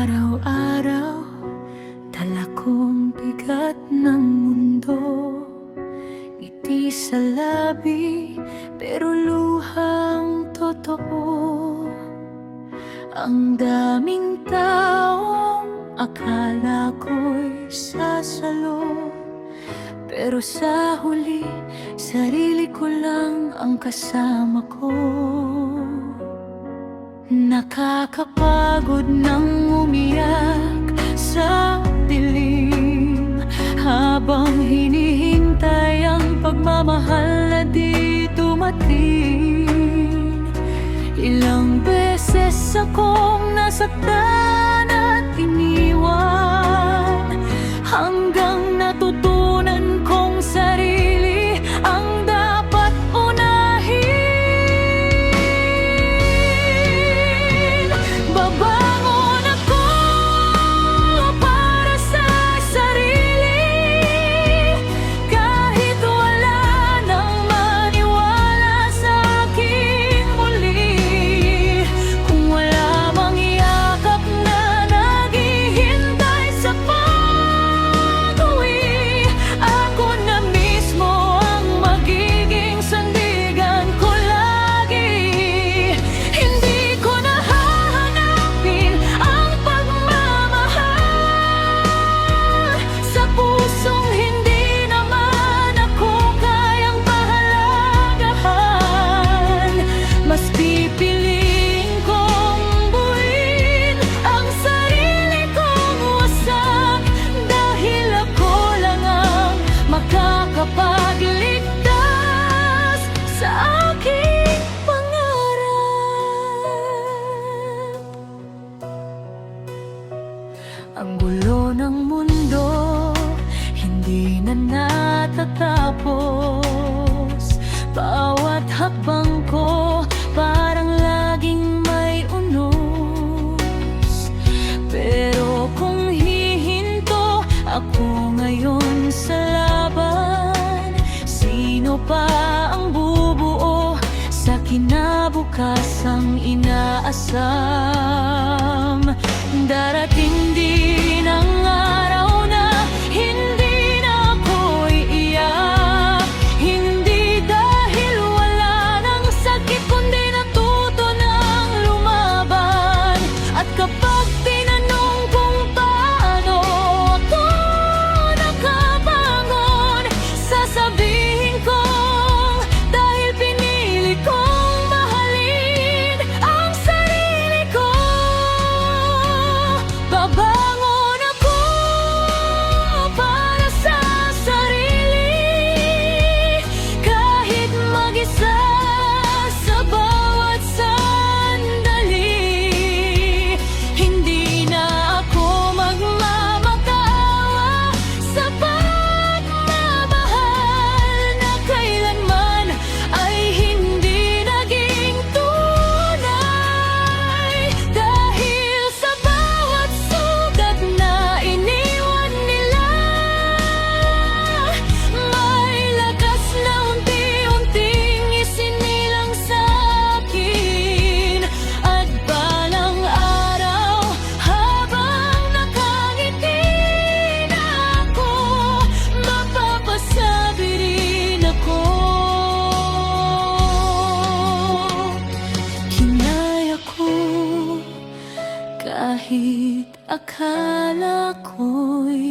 Araw-araw, dala kong bigat ng mundo. Ngiti sa labi, pero luhang totoo. Ang daming taong akala ko'y sasalo, pero sa huli, sarili ko lang ang kasama ko. Nakakapagod nang umiyak sa dilim, habang hinihintay ang pagmamahal na di dumating. Ilang beses akong nasaktan at iniwan, hanggang natutunan kong sarili ang dapat unahin. Babangon ako para sa sarili, kahit wala nang maniwala sa aking muli. Kung wala mang yakap na naghihintay sa pag-uwi, ako na mismo ang magiging sandigan ko lagi. Hindi ko na hahanapin ang pagmamahal sa pusong hindi naman ako kayang pahalagahan. Mas pipiliin kong buuin ang sarili kong wasak, dahil ako lang ang makakapagligtas sa aking pangarap. Ang gulo ng mundo, hindi na natatapos. Bawat hakbang ko parang laging may unos. Pero kung hihinto ako ngayon sa laban, sino pa ang bubuo sa kinabukasang inaasam? Darating din ang araw na hindi na ako iiyak, hindi dahil wala nang sakit, kundi natuto ng lumaban. At kapag tinanong kung paano ako nakabangon, sasabihin kong dahil pinili kong mahalin ang sarili ko. Babangon ako para sa sarili, kahit mag-isa sa bawat sandali. Hindi na ako magmamakaawa sa pagmamahal na kailanman ay hindi naging tunay. Dahil sa bawat sugat na iniwan nila, may lakas na unti-unting isinilang sa akin. At balang araw, habang nakangiti na ako, mapapasabi rin ako. Kinaya ko kahit akala ko'y